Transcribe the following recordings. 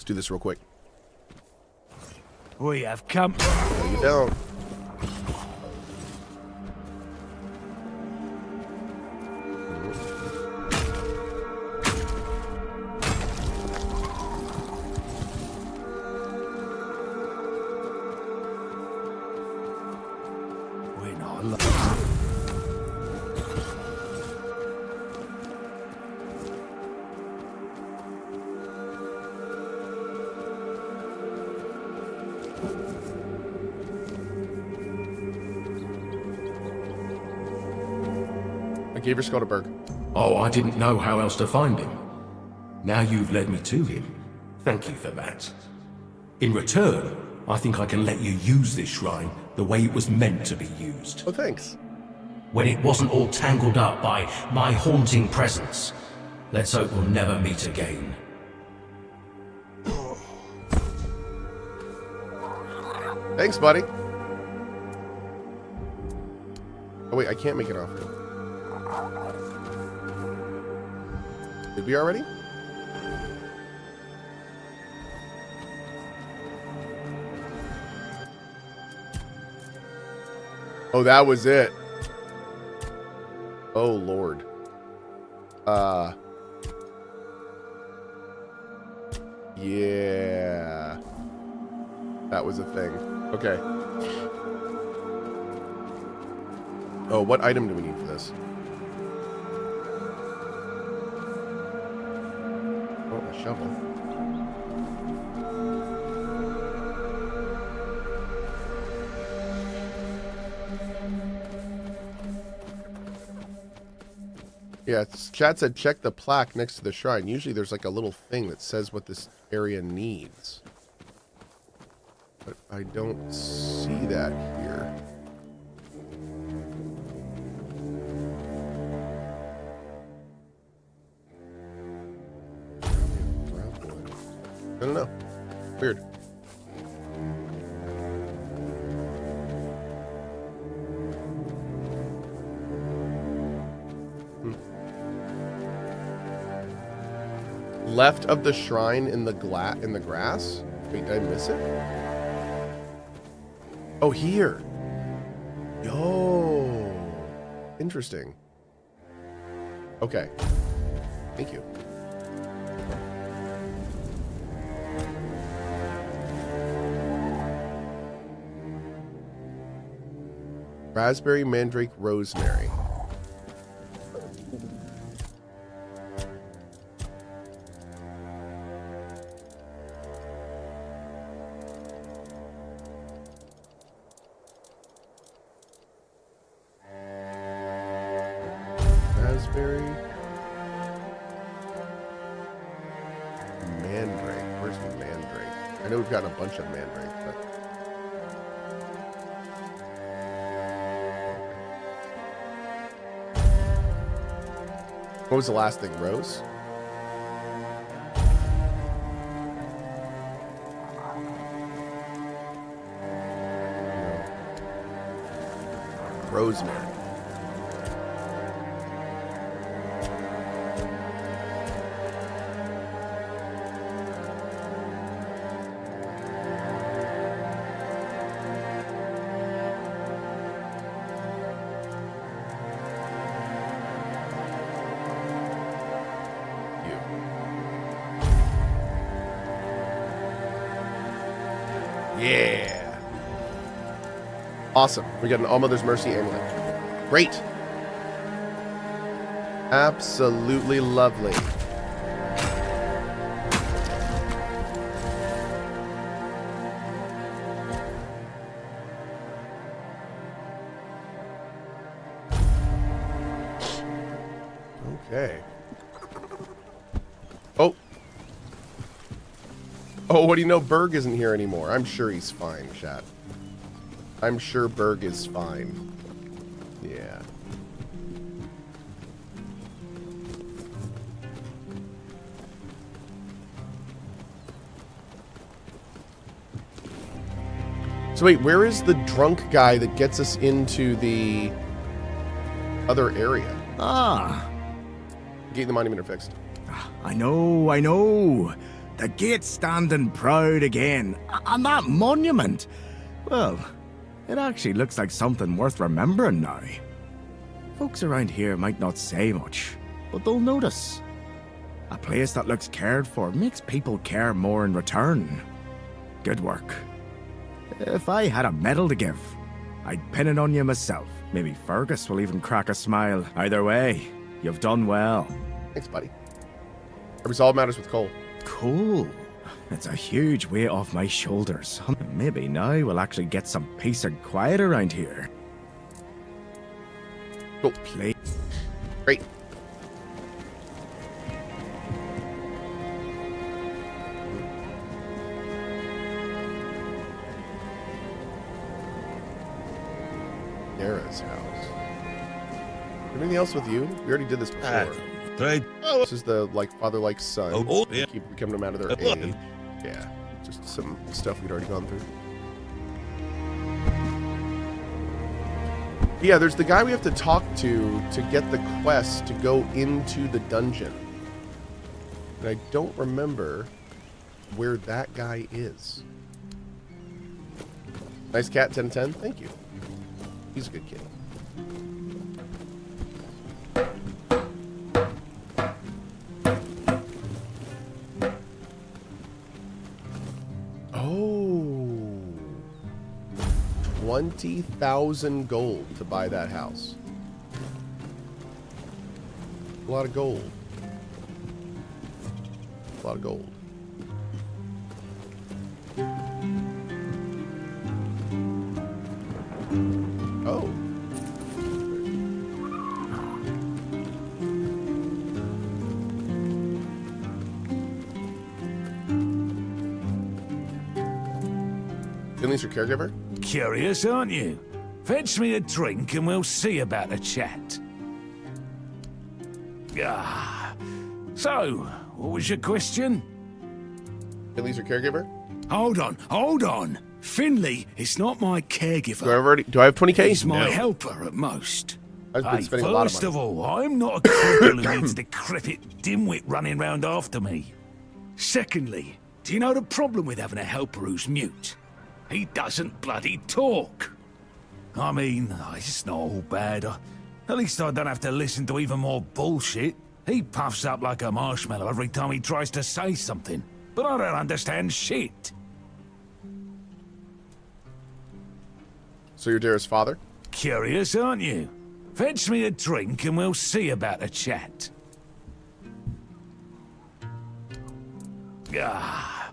do this real quick. We have come. No, you don't. We're not alone. I gave your skull to Berg. Oh, I didn't know how else to find him. Now you've led me to him. Thank you for that. In return, I think I can let you use this shrine the way it was meant to be used. Oh, thanks. When it wasn't all tangled up by my haunting presence. Let's hope we'll never meet again. Thanks, buddy. Oh, wait, I can't make it off. Did we already? Oh, that was it. Oh, Lord. Yeah. That was a thing. Okay. Oh, what item do we need for this? Oh, a shovel. Yeah, chat said check the plaque next to the shrine. Usually there's like a little thing that says what this area needs. But I don't see that here. I don't know. Weird. Left of the shrine in the grass? Wait, did I miss it? Oh, here. Yo. Interesting. Okay. Thank you. Raspberry, mandrake, rosemary. Raspberry. Mandrake. Where's the mandrake? I know we've got a bunch of mandrake, but... What was the last thing? Rose? No. Rosemary. Yeah. Awesome. We got an All Mother's Mercy amulet. Great. Absolutely lovely. Okay. Oh. Oh, what do you know? Berg isn't here anymore. I'm sure he's fine, chat. I'm sure Berg is fine. Yeah. So wait, where is the drunk guy that gets us into the other area? Ah. Gate the monument are fixed. I know. the gate standing proud again. And that monument, well, it actually looks like something worth remembering now. Folks around here might not say much, but they'll notice. A place that looks cared for makes people care more in return. Good work. If I had a medal to give, I'd pin it on you myself. Maybe Fergus will even crack a smile. Either way, you've done well. Thanks, buddy. I resolve matters with Cohh. Cool. It's a huge weight off my shoulders. Maybe now we'll actually get some peace and quiet around here. Cool. Play. Great. Sarah's house. Anything else with you? We already did this before. This is the father like son. Yeah. Keep coming them out of their aid. Yeah, just some stuff we'd already gone through. Yeah, there's the guy we have to talk to get the quest to go into the dungeon. And I don't remember where that guy is. Nice cat, 10 10. Thank you. He's a good kid. Oh. 20,000 gold to buy that house. A lot of gold. A lot of gold. Oh. Finley's your caregiver? Curious, aren't you? Fetch me a drink and we'll see about a chat. Ah. So, what was your question? Finley's your caregiver? Hold on. Finley is not my caregiver. Do I have 20k? He's my helper at most. I've been spending a lot of First money. of all, I'm not a cripple who needs a decrepit dimwit running round after me. Secondly, do you know the problem with having a helper who's mute? He doesn't bloody talk. I mean, it's not all bad. At least I don't have to listen to even more bullshit. He puffs up like a marshmallow every time he tries to say something. But I don't understand shit. So you're Dara's father? Curious, aren't you? Fetch me a drink and we'll see about a chat. Ah.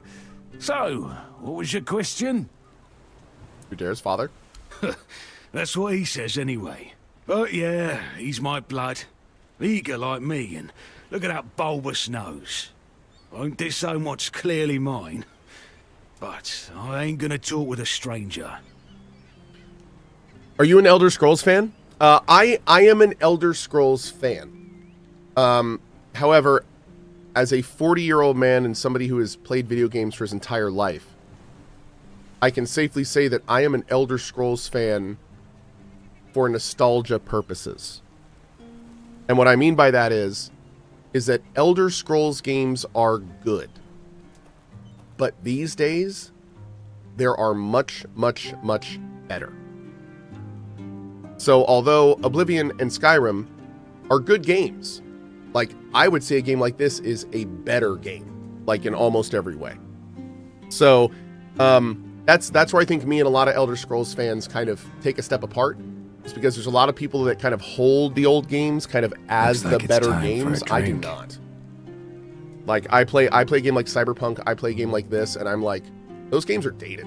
So, what was your question? You're Dara's father? That's what he says anyway. But yeah, he's my blood. Eager like me, and look at that bulbous nose. Won't disown what's clearly mine. But I ain't gonna talk with a stranger. Are you an Elder Scrolls fan? I am an Elder Scrolls fan. However, as a 40-year-old man and somebody who has played video games for his entire life, I can safely say that I am an Elder Scrolls fan for nostalgia purposes. And what I mean by that is that Elder Scrolls games are good. But these days, there are much, much, much better. So although Oblivion and Skyrim are good games, like I would say a game like this is a better game, like in almost every way. So that's where I think me and a lot of Elder Scrolls fans kind of take a step apart. It's because there's a lot of people that kind of hold the old games kind of as the better games. I do not. Like I play a game like Cyberpunk, I play a game like this, and I'm like, those games are dated.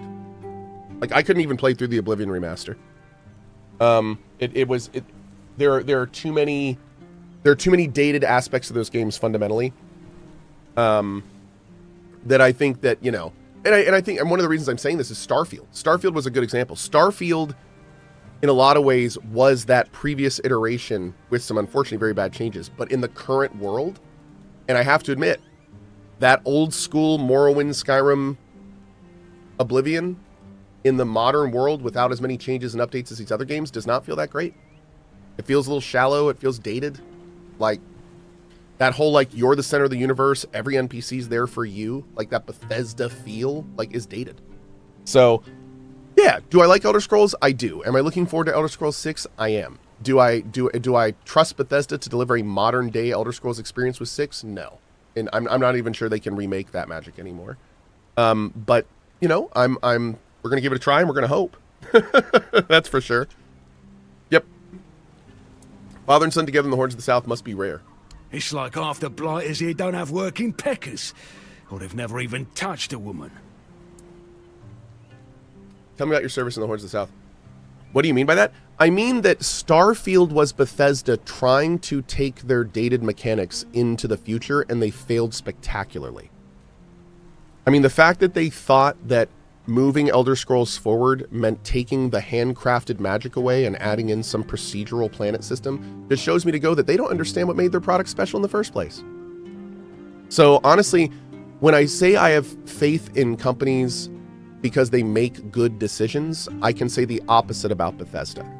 Like I couldn't even play through the Oblivion remaster. There are too many dated aspects of those games fundamentally. That I think that, you know, and I think, and one of the reasons I'm saying this is Starfield. Starfield was a good example. Starfield, in a lot of ways, was that previous iteration with some unfortunately very bad changes. But in the current world, and I have to admit, that old school Morrowind, Skyrim, Oblivion, in the modern world without as many changes and updates as these other games does not feel that great. It feels a little shallow. It feels dated. Like, That whole, like, you're the center of the universe, every NPC's there for you, like that Bethesda feel, like, is dated. So, yeah, do I like Elder Scrolls? I do. Am I looking forward to Elder Scrolls 6? I am. Do I trust Bethesda to deliver a modern day Elder Scrolls experience with 6? No. And I'm not even sure they can remake that magic anymore. But, you know, we're gonna give it a try and we're gonna hope. That's for sure. Yep. Father and son together in the Horns of the South must be rare. It's like half the blighters here don't have working peckers, or they've never even touched a woman. Tell me about your service in the Horns of the South. What do you mean by that? I mean that Starfield was Bethesda trying to take their dated mechanics into the future, and they failed spectacularly. I mean, the fact that they thought that moving Elder Scrolls forward meant taking the handcrafted magic away and adding in some procedural planet system just shows me to go that they don't understand what made their product special in the first place. So honestly, when I say I have faith in companies because they make good decisions, I can say the opposite about Bethesda.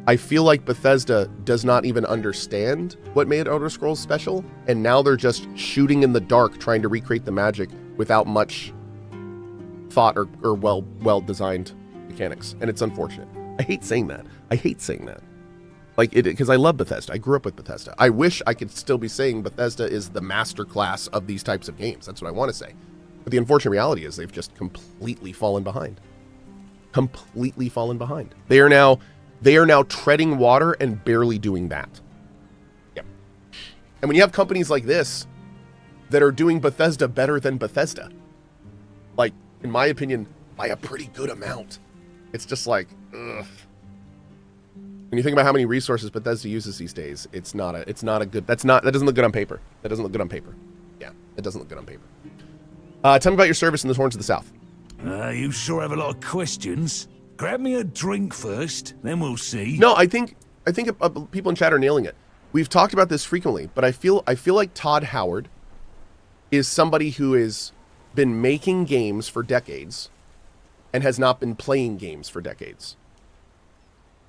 I feel like Bethesda does not even understand what made Elder Scrolls special, and now they're just shooting in the dark trying to recreate the magic without much thought or well-designed mechanics, and it's unfortunate. I hate saying that. Like, because I love Bethesda. I grew up with Bethesda. I wish I could still be saying Bethesda is the masterclass of these types of games. That's what I want to say. But the unfortunate reality is they've just completely fallen behind. Completely fallen behind. They are now treading water and barely doing that. Yep. And when you have companies like this that are doing Bethesda better than Bethesda, like, in my opinion, by a pretty good amount, it's just like, ugh. When you think about how many resources Bethesda uses these days, that doesn't look good on paper. Yeah, it doesn't look good on paper. Tell me about your service in the Horns of the South. You sure have a lot of questions. Grab me a drink first, then we'll see. No, I think people in chat are nailing it. We've talked about this frequently, but I feel like Todd Howard is somebody who has been making games for decades and has not been playing games for decades.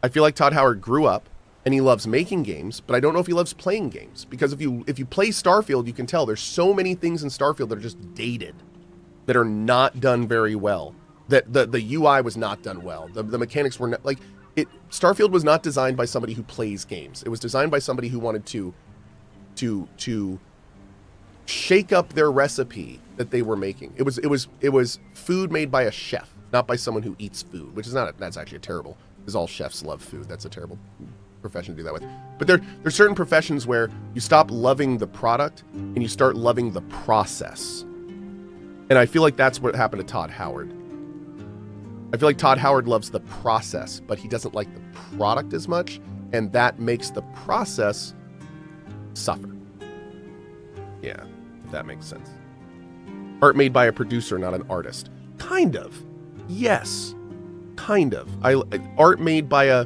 I feel like Todd Howard grew up and he loves making games, but I don't know if he loves playing games, because if you play Starfield, you can tell there's so many things in Starfield that are just dated, that are not done very well, that the UI was not done well, the mechanics were not, like, Starfield was not designed by somebody who plays games. It was designed by somebody who wanted to shake up their recipe that they were making. It was food made by a chef, not by someone who eats food, which is that's actually a terrible, because all chefs love food. That's a terrible profession to do that with. But there's certain professions where you stop loving the product and you start loving the process. And I feel like that's what happened to Todd Howard. I feel like Todd Howard loves the process, but he doesn't like the product as much, and that makes the process suffer. Yeah, if that makes sense. Art made by a producer, not an artist. Kind of. Yes. Kind of. Art made by a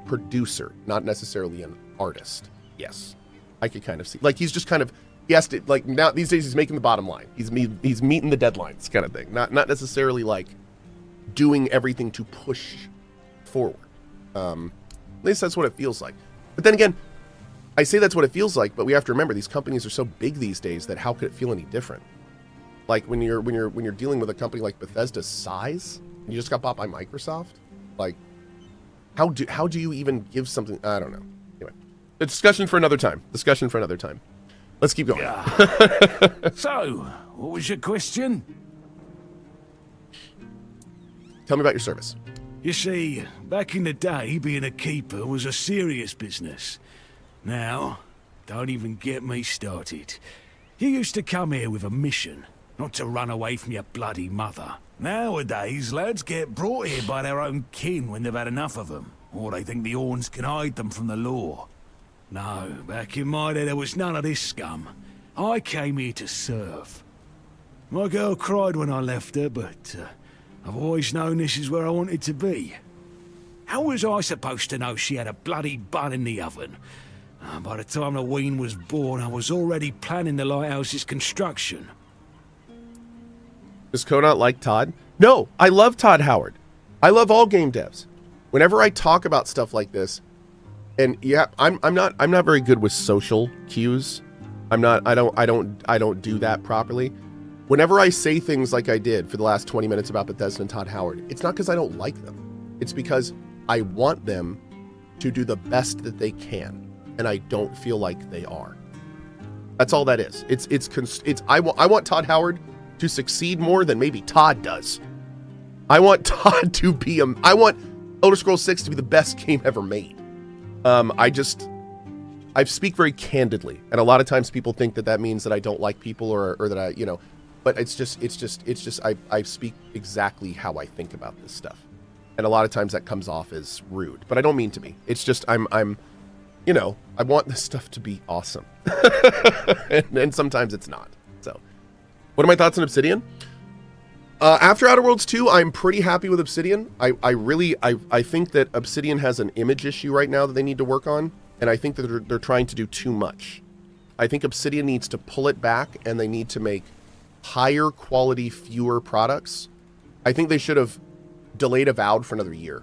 producer, not necessarily an artist. Yes. I could kind of see. Like, he's just kind of, he has to, like, now these days he's making the bottom line. He's meeting the deadlines kind of thing. Not necessarily like doing everything to push forward. At least that's what it feels like. But then again, I say that's what it feels like, but we have to remember these companies are so big these days that how could it feel any different? Like when you're dealing with a company like Bethesda's size, and you just got bought by Microsoft, like how do you even give something? I don't know. Anyway, a discussion for another time. Let's keep going. So, what was your question? Tell me about your service. You see, back in the day, being a keeper was a serious business. Now, don't even get me started. You used to come here with a mission, not to run away from your bloody mother. Nowadays, lads get brought here by their own kin when they've had enough of them, or they think the Horns can hide them from the law. No, back in my day there was none of this scum. I came here to serve. My girl cried when I left her, but I've always known this is where I wanted to be. How was I supposed to know she had a bloody bun in the oven? By the time the wean was born, I was already planning the lighthouse's construction. Does Cohh not like Todd? No, I love Todd Howard. I love all game devs. Whenever I talk about stuff like this, And yeah, I'm not very good with social cues. I don't do that properly. Whenever I say things like I did for the last 20 minutes about Bethesda and Todd Howard, it's not because I don't like them. It's because I want them to do the best that they can, and I don't feel like they are. That's all that is. I want Todd Howard to succeed more than maybe Todd does. I want Todd to be I want Elder Scrolls 6 to be the best game ever made. I speak very candidly, and a lot of times people think that means that I don't like people or that I, but it's just I speak exactly how I think about this stuff. And a lot of times that comes off as rude, but I don't mean to be. It's just I want this stuff to be awesome. and sometimes it's not. So, what are my thoughts on Obsidian? After Outer Worlds 2, I'm pretty happy with Obsidian. I think that Obsidian has an image issue right now that they need to work on, and I think that they're trying to do too much. I think Obsidian needs to pull it back, and they need to make higher quality, fewer products. I think they should have delayed Avowed for another year.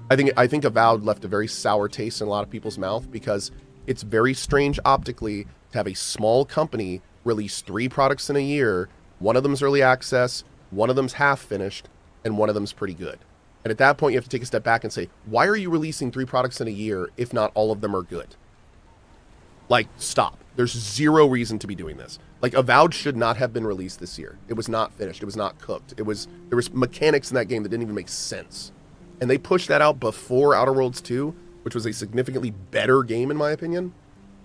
I think Avowed left a very sour taste in a lot of people's mouth because it's very strange optically to have a small company release 3 products in a year. One of them's early access, one of them's half finished, and one of them's pretty good. And at that point, you have to take a step back and say, why are you releasing 3 products in a year if not all of them are good? Like, stop. There's zero reason to be doing this. Like, Avowed should not have been released this year. It was not finished. It was not cooked. There was mechanics in that game that didn't even make sense. And they pushed that out before Outer Worlds 2, which was a significantly better game in my opinion.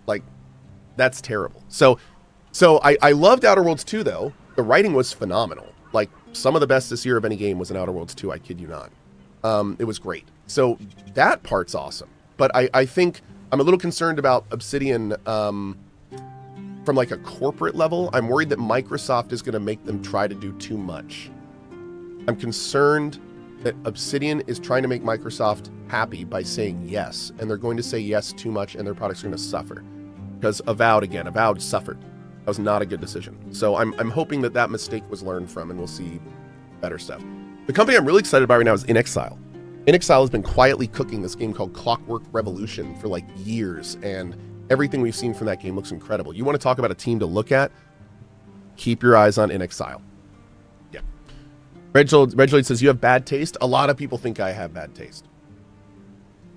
Like, that's terrible. So I loved Outer Worlds 2 though. The writing was phenomenal. Like, some of the best this year of any game was in Outer Worlds 2, I kid you not. It was great. So that part's awesome. But I think I'm a little concerned about Obsidian from like a corporate level. I'm worried that Microsoft is going to make them try to do too much. I'm concerned that Obsidian is trying to make Microsoft happy by saying yes, and they're going to say yes too much, and their products are going to suffer. Because Avowed suffered. That was not a good decision. So I'm hoping that mistake was learned from, and we'll see better stuff. The company I'm really excited about right now is In Exile. In Exile has been quietly cooking this game called Clockwork Revolution for like years, and everything we've seen from that game looks incredible. You want to talk about a team to look at? Keep your eyes on In Exile. Yeah. Reginald says, you have bad taste? A lot of people think I have bad taste.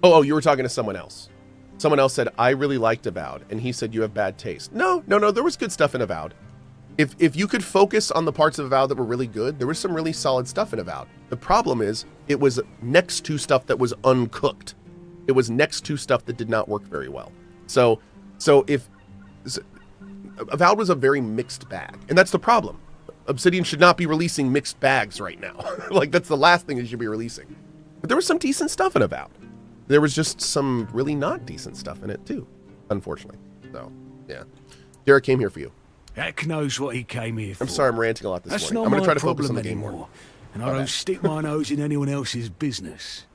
Oh, you were talking to someone else. Someone else said, I really liked Avowed, and he said, you have bad taste. No, there was good stuff in Avowed. If you could focus on the parts of Avowed that were really good, there was some really solid stuff in Avowed. The problem is, it was next to stuff that was uncooked. It was next to stuff that did not work very well. So Avowed was a very mixed bag, and that's the problem. Obsidian should not be releasing mixed bags right now. Like, that's the last thing they should be releasing. But there was some decent stuff in Avowed. There was just some really not decent stuff in it too, unfortunately. So, yeah. Derek came here for you. Heck knows what he came here for. I'm sorry I'm ranting a lot this That's morning. not I'm going to my try to focus on problem the game anymore, more. and I don't stick my nose in anyone else's business.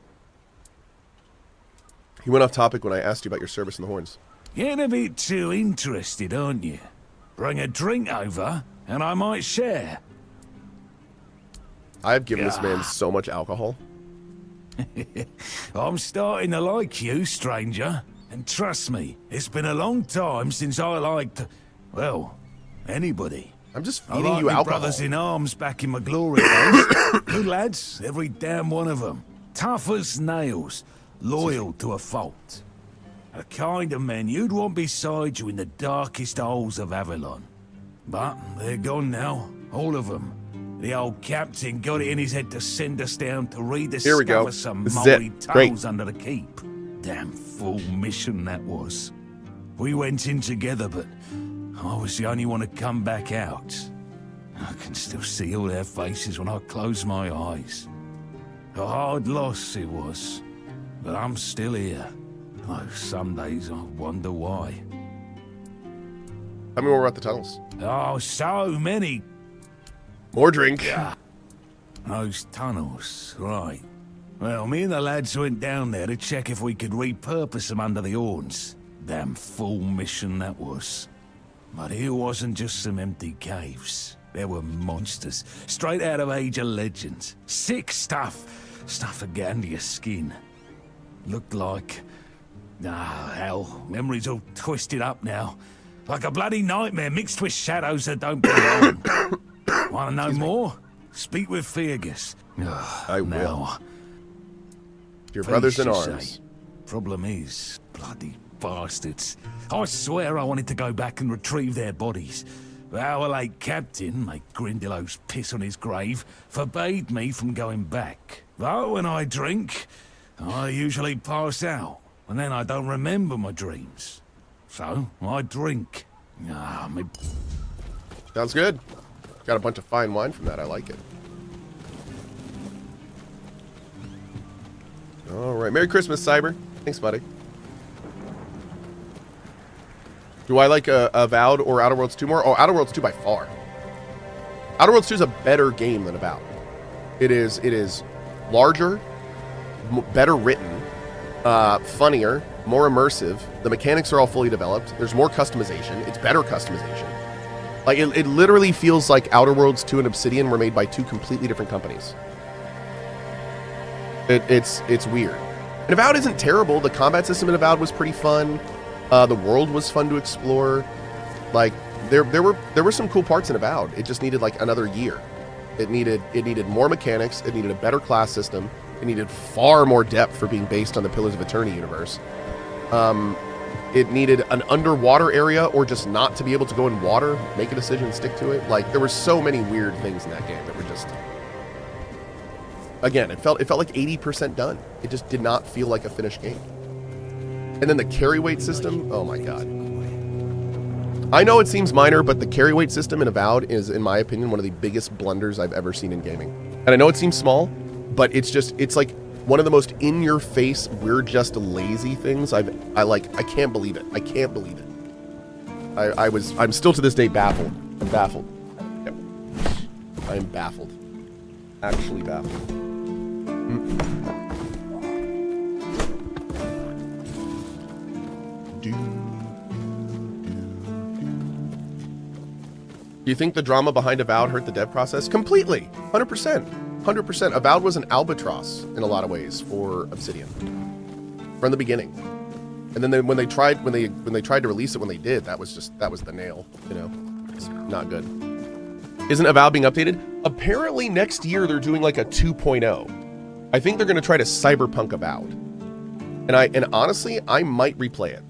You went off topic when I asked you about your service in the Horns. Getting a bit too interested, aren't you? Bring a drink over, and I might share. I've given this man so much alcohol. I'm starting to like you, stranger. And trust me, it's been a long time since I liked, well, anybody. I'm just I feeding like you me alcohol. brothers in arms back in my glory days. Good lads, every damn one of them. Tough as nails, loyal to a fault. A kind of men you'd want beside you in the darkest holes of Avalon. But they're gone now, all of them. The old captain got it in his head to send us down to Here we go. rediscover some This is moldy it. Great. tunnels under the keep. Damn fool mission that was. We went in together, but I was the only one to come back out. I can still see all their faces when I close my eyes. A hard loss it was, but I'm still here. Though some days I wonder why. Tell me more about the tunnels. Oh, so many. More drink. Those tunnels, right. Well, me and the lads went down there to check if we could repurpose them under the horns. Damn fool mission that was. But it wasn't just some empty caves. There were monsters, straight out of Age of Legends. Sick stuff. Stuff to get under your skin. Looked like Ah, hell, memories all twisted up now. Like a bloody nightmare mixed with shadows that don't belong. Want to know more? Speak with Fergus. I will. Now, Your brothers in peace, you arms. say. Problem is, bloody bastards. I swear I wanted to go back and retrieve their bodies. But our late captain, make Grindelows piss on his grave, forbade me from going back. Though when I drink, I usually pass out, and then I don't remember my dreams. So, I drink. Sounds good. Got a bunch of fine wine from that. I like it. All right. Merry Christmas, Cyber. Thanks, buddy. Do I like Avowed or Outer Worlds 2 more? Oh, Outer Worlds 2 by far. Outer Worlds 2 is a better game than Avowed. It is larger, better written, funnier, more immersive. The mechanics are all fully developed. There's more customization. It's better customization. Like, it literally feels like Outer Worlds 2 and Obsidian were made by two completely different companies. It's weird. And Avowed isn't terrible. The combat system in Avowed was pretty fun. The world was fun to explore. Like, there were some cool parts in Avowed. It just needed like another year. It needed more mechanics. It needed a better class system. It needed far more depth for being based on the Pillars of Eternity universe. It needed an underwater area, or just not to be able to go in water, make a decision, stick to it. Like, there were so many weird things in that game that were just... Again, it felt like 80% done. It just did not feel like a finished game. And then the carry weight system, oh my god. I know it seems minor, but the carry weight system in Avowed is, in my opinion, one of the biggest blunders I've ever seen in gaming. And I know it seems small, but it's like one of the most in-your-face, we're just lazy things I can't believe it. I can't believe it. I'm still to this day baffled. I'm baffled. Yep. I am baffled. Actually baffled. Do you think the drama behind Avowed hurt the dev process? Completely. 100%. 100%. Avowed was an albatross in a lot of ways for Obsidian from the beginning. And then when they tried to release it when they did, that was the nail, you know. It's not good. Isn't Avowed being updated? Apparently next year they're doing like a 2.0. I think they're going to try to cyberpunk Avowed. And honestly, I might replay it.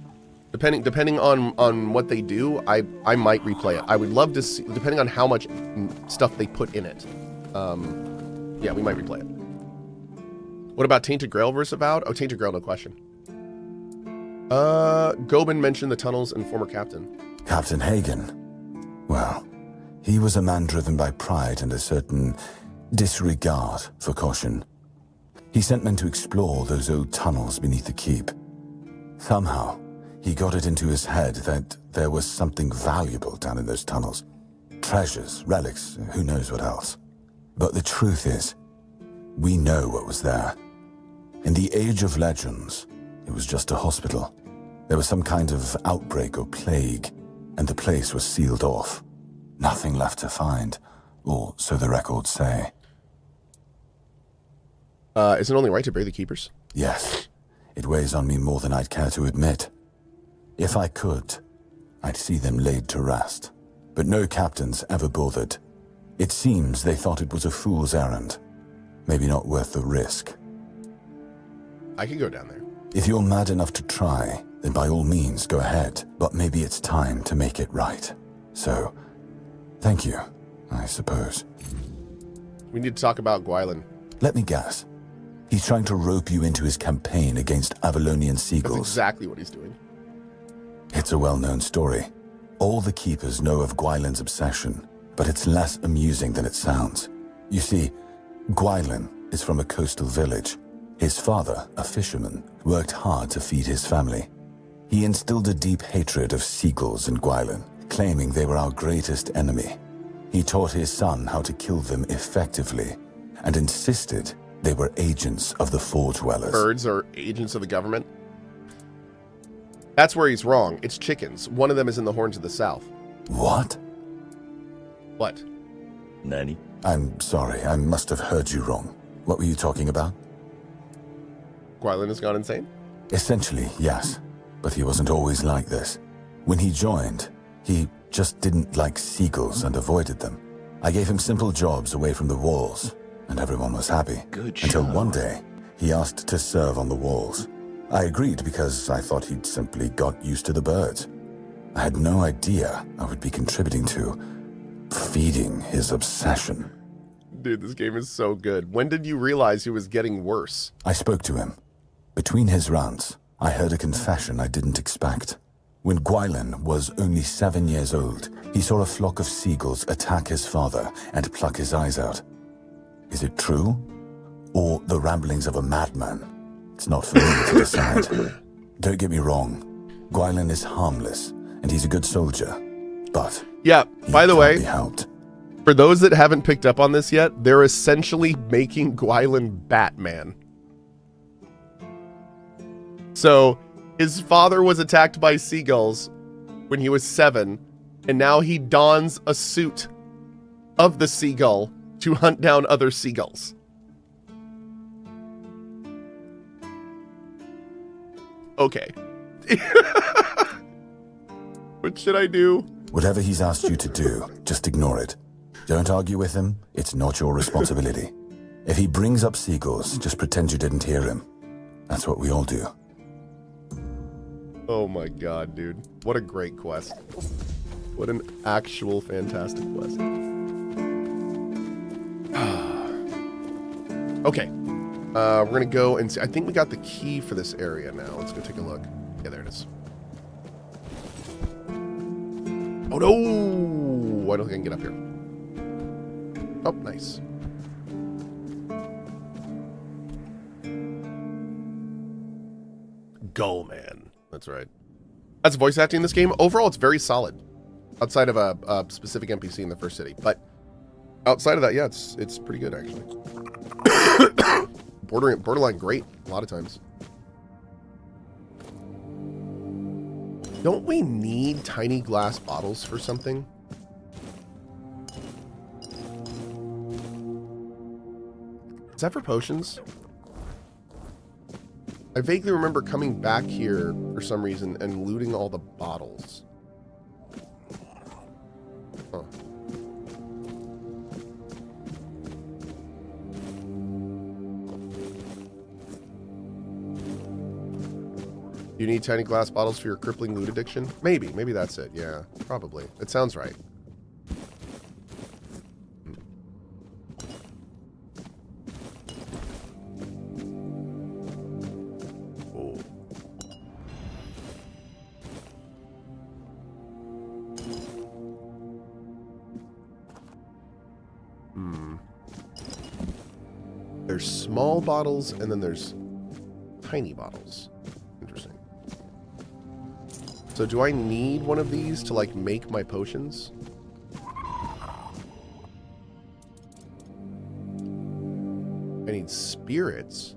Depending on what they do, I might replay it. I would love to see, depending on how much stuff they put in it. Yeah, we might replay it. What about Tainted Grail versus Avowed? Oh, Tainted Grail, no question. Gobin mentioned the tunnels and former captain. Captain Hagen. Well, he was a man driven by pride and a certain disregard for caution. He sent men to explore those old tunnels beneath the keep. Somehow, he got it into his head that there was something valuable down in those tunnels. Treasures, relics, who knows what else. But the truth is, we know what was there. In the age of legends, it was just a hospital. There was some kind of outbreak or plague, and the place was sealed off. Nothing left to find, or so the records say. Is it only right to bury the keepers? Yes. It weighs on me more than I'd care to admit. If I could, I'd see them laid to rest. But no captains ever bothered. It seems they thought it was a fool's errand. Maybe not worth the risk. I could go down there. If you're mad enough to try, then by all means go ahead. But maybe it's time to make it right. So, thank you, I suppose. We need to talk about Gwylan. Let me guess. He's trying to rope you into his campaign against Avalonian seagulls. That's exactly what he's doing. It's a well-known story. All the keepers know of Gwylan's obsession, but it's less amusing than it sounds. You see, Gwylan is from a coastal village. His father, a fisherman, worked hard to feed his family. He instilled a deep hatred of seagulls in Gwylan, claiming they were our greatest enemy. He taught his son how to kill them effectively, and insisted they were agents of the Four Dwellers. Birds are agents of the government? That's where he's wrong. It's chickens. One of them is in the Horns of the South. What? What? Nani? I'm sorry, I must have heard you wrong. What were you talking about? Gwylan has gone insane? Essentially, yes. But he wasn't always like this. When he joined, he just didn't like seagulls and avoided them. I gave him simple jobs away from the walls, and everyone was happy. Until one day, he asked to serve on the walls. I agreed because I thought he'd simply got used to the birds. I had no idea I would be contributing to feeding his obsession. Dude, this game is so good. When did you realize he was getting worse? I spoke to him. Between his rants, I heard a confession I didn't expect. When Gwylin was only 7 years old, he saw a flock of seagulls attack his father and pluck his eyes out. Is it true? Or the ramblings of a madman? It's not for me to decide. Don't get me wrong. Gwylin is harmless, and he's a good soldier. But yeah, by the way, be helped. For those that haven't picked up on this yet, they're essentially making Gwylin Batman. So, his father was attacked by seagulls when he was 7, and now he dons a suit of the seagull to hunt down other seagulls. Okay. What should I do? Whatever he's asked you to do, just ignore it. Don't argue with him. It's not your responsibility. If he brings up seagulls, just pretend you didn't hear him. That's what we all do. Oh my god, dude. What a great quest. What an actual fantastic quest. Okay. We're going to go and see. I think we got the key for this area now. Let's go take a look. Yeah, there it is. Oh no! I don't think I can get up here. Oh, nice. Gull Man. That's right. That's voice acting in this game. Overall, it's very solid. Outside of a specific NPC in the first city. But outside of that, yeah, it's pretty good, actually. Borderline great, a lot of times. Don't we need tiny glass bottles for something? Is that for potions? I vaguely remember coming back here for some reason and looting all the bottles. Huh. You need tiny glass bottles for your crippling loot addiction? Maybe that's it. Yeah, probably. It sounds right. Oh. There's small bottles and then there's tiny bottles. Interesting. So do I need one of these to, like, make my potions? I need spirits.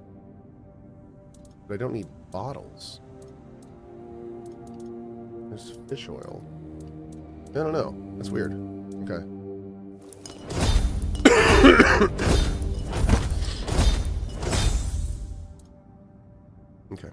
But I don't need bottles. There's fish oil. I don't know. That's weird. Okay. Okay.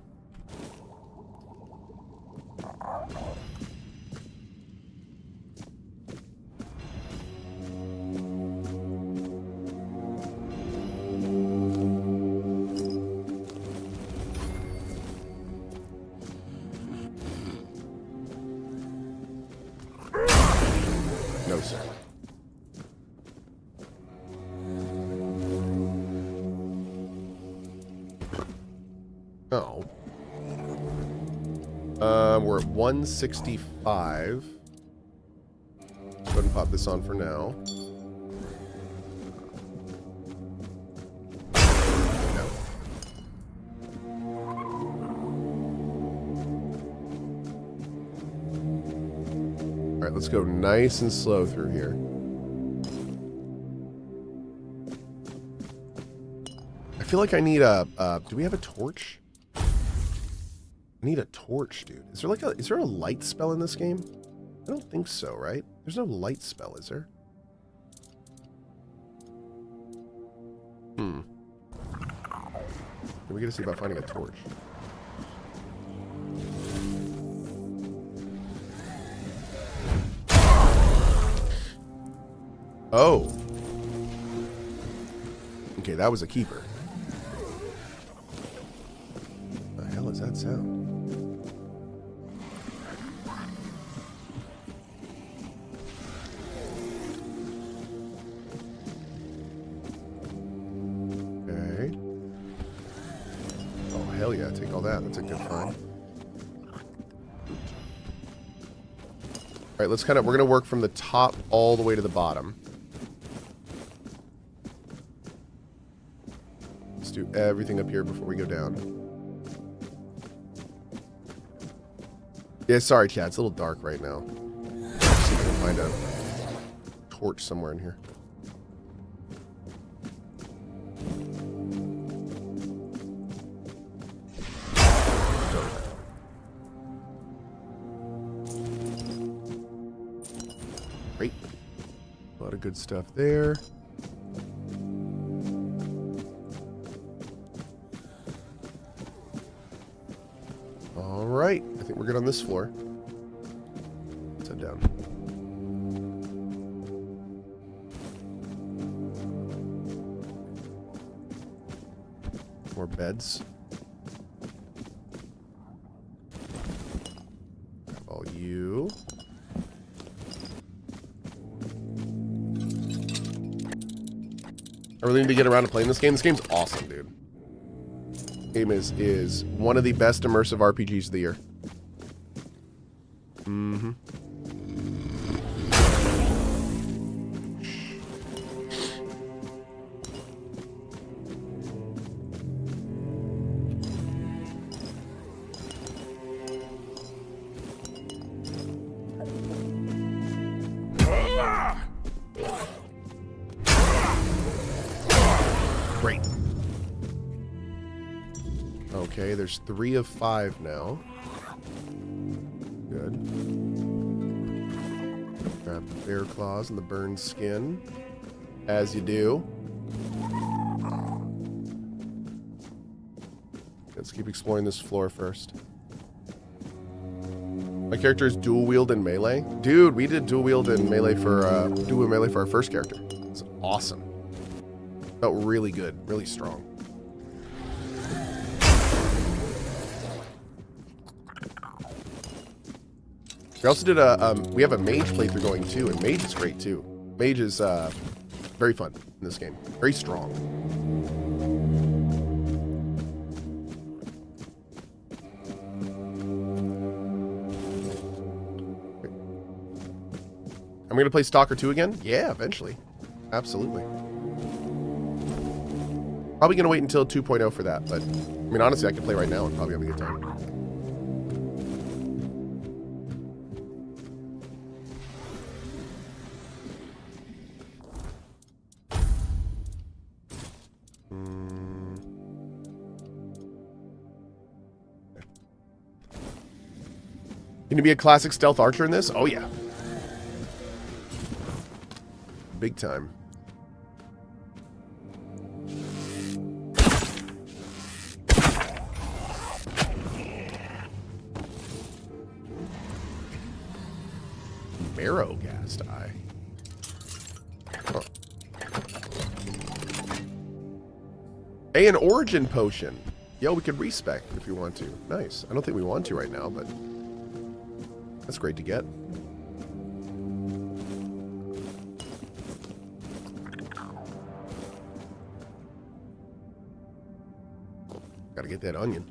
No, sir. Oh. We're at 165. Let's go ahead and pop this on for now. No. All right, let's go nice and slow through here. I feel like I need a, do we have a torch? I need a torch, dude. Is there a light spell in this game? I don't think so, right? There's no light spell, is there? Can we get to see about finding a torch? Oh. Okay, that was a keeper. What the hell is that sound? Okay. Oh, hell yeah, take all that. That's a good find. All right, let's we're going to work from the top all the way to the bottom. Let's do everything up here before we go down. Yeah, sorry, chat. It's a little dark right now. Let's see if I can find a torch somewhere in here. Great. A lot of good stuff there. All right. I think we're good on this floor. Let's head down. More beds. All you. I really need to get around to playing this game. This game's awesome, dude. This game is one of the best immersive RPGs of the year. Mm-hmm. Great. Okay, there's 3 of 5 now. Good. Grab the bear claws and the burned skin. As you do. Let's keep exploring this floor first. My character is dual wield in melee. Dude, we did dual wield in melee for our first character. It's awesome. Felt really good, really strong. We also did we have a mage playthrough going too, and mage is great too. Mage is very fun in this game, very strong. I'm gonna play Stalker 2 again? Yeah, eventually. Absolutely. Probably gonna wait until 2.0 for that, but I mean honestly I could play right now and probably have a good time. Can you be a classic stealth archer in this? Oh yeah. Big time. Marrow gas eye. Huh. Hey, an origin potion. Yo, we could respec if you want to. Nice. I don't think we want to right now, but that's great to get. Gotta get that onion.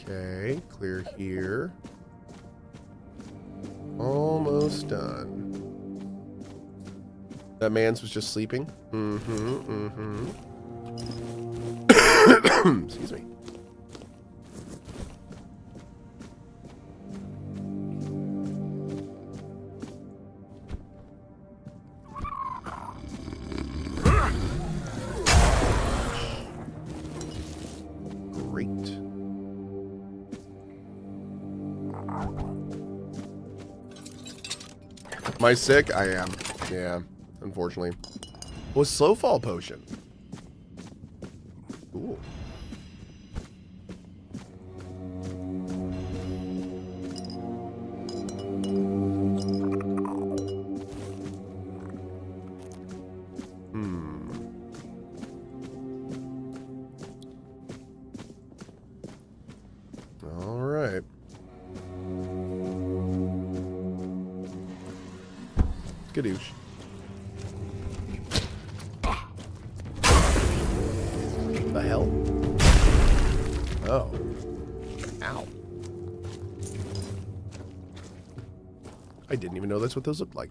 Okay, clear here. Almost done. That man's was just sleeping. Excuse me. Great. Am I sick? I am. Yeah, unfortunately. Oh, a slow fall potion. Cool. All right. Gadoosh. The hell? Oh. Ow. I didn't even know that's what those looked like.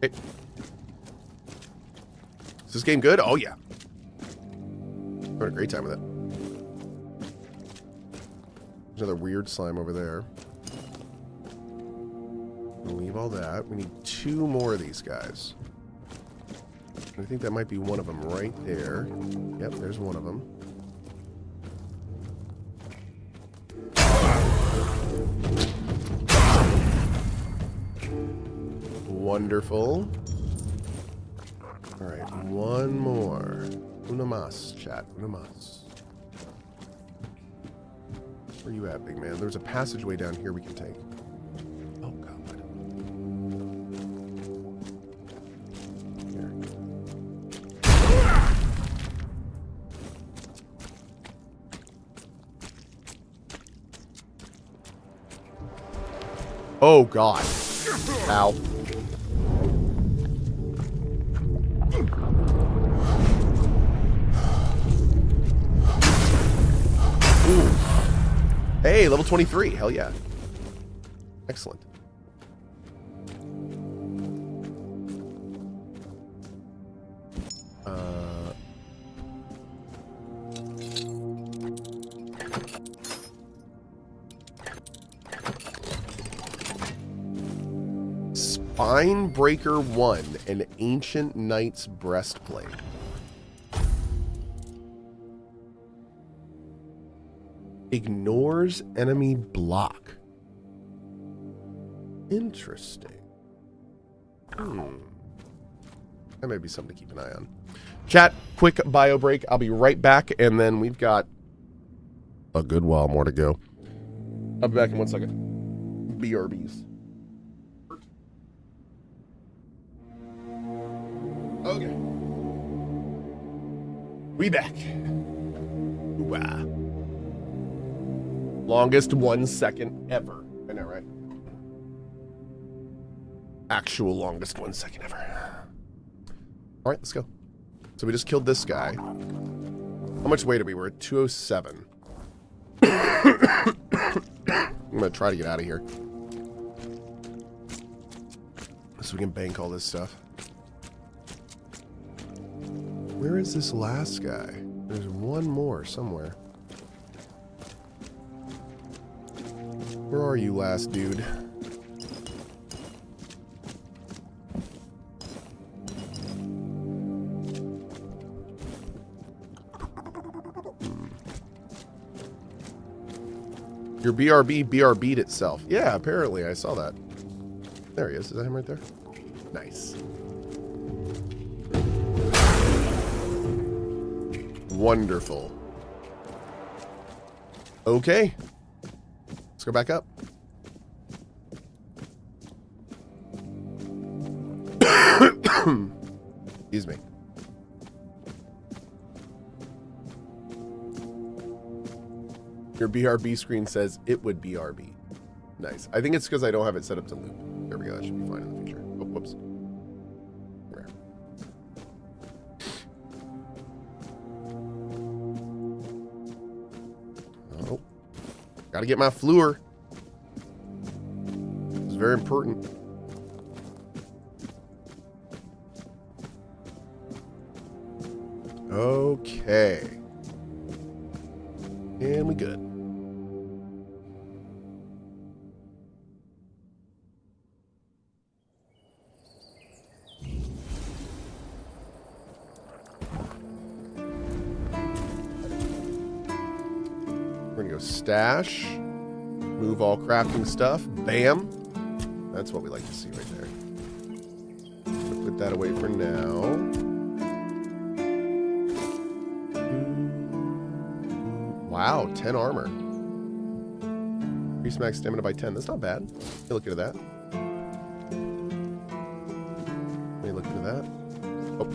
Hey. Is this game good? Oh, yeah. Having a great time with it. There's another weird slime over there. We'll leave all that. We need 2 more of these guys. I think that might be one of them right there. Yep, there's one of them. Wonderful. All right, one more. Una mas, chat. Una mas. Where you at, big man? There's a passageway down here we can take. Oh, God. Here. Oh, God. Ow. Hey, level 23. Hell yeah. Excellent. Spinebreaker 1, an ancient knight's breastplate. Ignores enemy block. Interesting. That may be something to keep an eye on. Chat, quick bio break. I'll be right back, and then we've got a good while more to go. I'll be back in 1 second. BRBs. Okay. We back. Wow. Longest 1 second ever. I know, right? Actual longest 1 second ever. All right, let's go. So we just killed this guy. How much weight are we? We're at 207. I'm gonna try to get out of here, so we can bank all this stuff. Where is this last guy? There's one more somewhere. Where are you, last dude? Your BRB BRB'd itself. Yeah, apparently. I saw that. There he is. Is that him right there? Nice. Wonderful. Okay. Let's go back up. Excuse me. Your BRB screen says it would BRB. Nice. I think it's because I don't have it set up to loop. There we go. That should be fine in the future. Oh, whoops. Rare. Oh. Gotta get my fluor. It's very important. Okay. And we good. We're gonna go stash. Move all crafting stuff. Bam. That's what we like to see right there. Put that away for now. Wow, 10 armor. Increase max stamina by 10. That's not bad. Let me look into that. Let me look into that. Oh.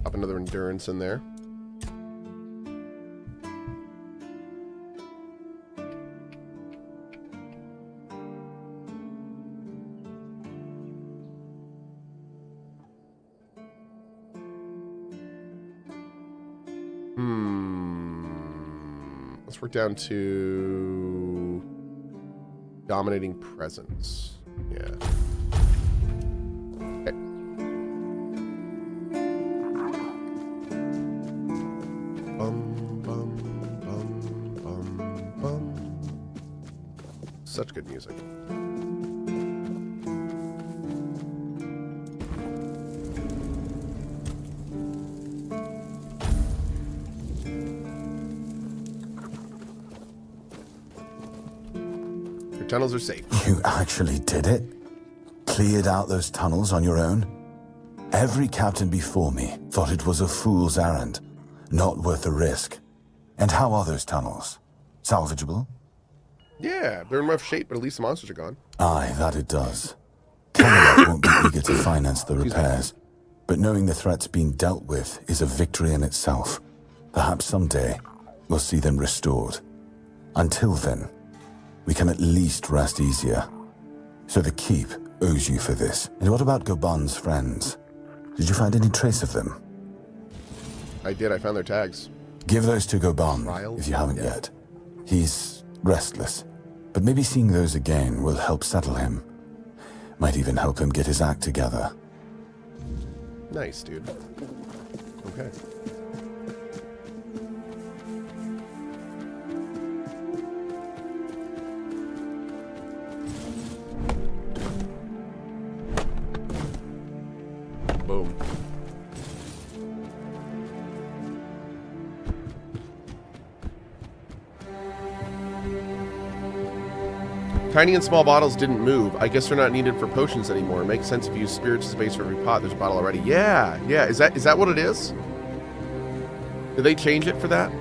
Pop another endurance in there. Let's work down to dominating presence. Yeah. Okay. Such good music. Tunnels are safe. You actually did it? Cleared out those tunnels on your own? Every captain before me thought it was a fool's errand, not worth the risk. And how are those tunnels? Salvageable? Yeah, they're in rough shape, but at least the monsters are gone. Aye, that it does. Camelot won't be eager to finance the repairs, but knowing the threat's been dealt with is a victory in itself. Perhaps someday we'll see them restored. Until then, we can at least rest easier. So the Keep owes you for this. And what about Goban's friends? Did you find any trace of them? I did. I found their tags. Give those to Goban if you haven't yet. He's restless, but maybe seeing those again will help settle him. Might even help him get his act together. Nice, dude. Okay. Boom. Tiny and small bottles didn't move. I guess they're not needed for potions anymore. It makes sense if you use spirits as base for every pot. There's a bottle already. Yeah, yeah. Is that what it is? Did they change it for that?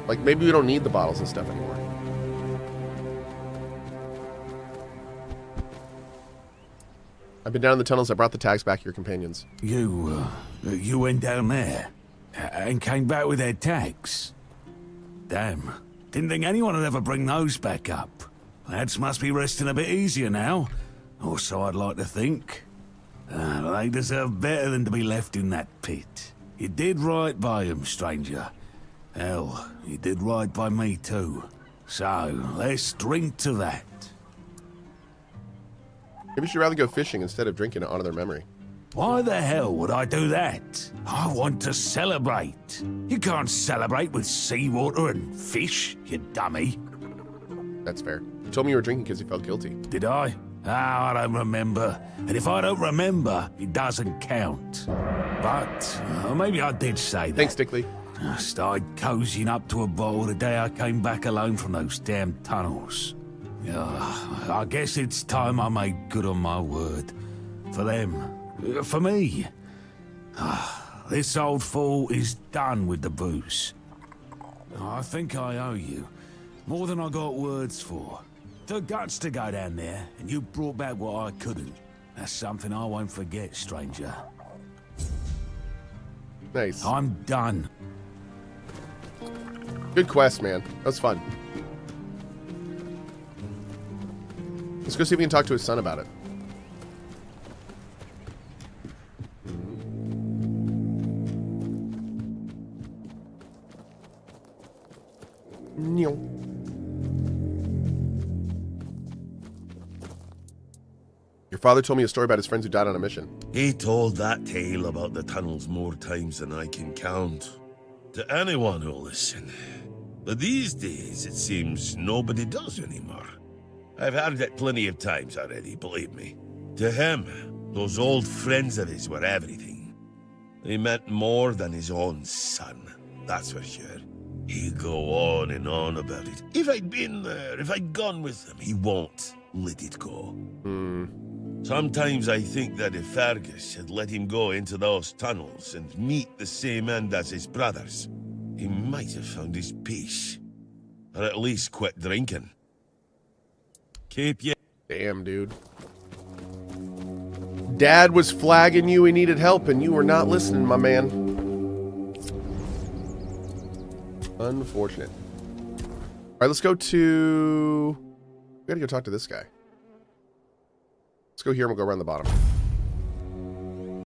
Like maybe we don't need the bottles and stuff anymore. I've been down in the tunnels. I brought the tags back to your companions. You went down there and came back with their tags. Damn. Didn't think anyone would ever bring those back up. Lads must be resting a bit easier now. Or so I'd like to think. They deserve better than to be left in that pit. You did right by them, stranger. Hell, you did right by me too. So, let's drink to that. Maybe you'd rather go fishing instead of drinking it out of their memory. Why the hell would I do that? I want to celebrate. You can't celebrate with seawater and fish, you dummy. That's fair. You told me you were drinking because you felt guilty. Did I? Oh, I don't remember. And if I don't remember, it doesn't count. But maybe I did say that. Thanks, Dickley. I started cozying up to a bottle the day I came back alone from those damn tunnels. I guess it's time I made good on my word. For them. For me. This old fool is done with the booze. I think I owe you. More than I got words for. The guts to go down there, and you brought back what I couldn't. That's something I won't forget, stranger. Nice. I'm done. Good quest, man. That was fun. Let's go see if we can talk to his son about it. Your father told me a story about his friends who died on a mission. He told that tale about the tunnels more times than I can count. To anyone who'll listen. But these days, it seems nobody does anymore. I've heard it plenty of times already, believe me. To him, those old friends of his were everything. He meant more than his own son, that's for sure. He'd go on and on about it. If I'd been there, if I'd gone with him, he won't let it go. Sometimes I think that if Fergus had let him go into those tunnels and meet the same end as his brothers, he might have found his peace. Or at least quit drinking. Keep you. Damn, dude. Dad was flagging you he needed help, and you were not listening, my man. Unfortunate. All right, let's go to... We gotta go talk to this guy. Let's go here and we'll go around the bottom.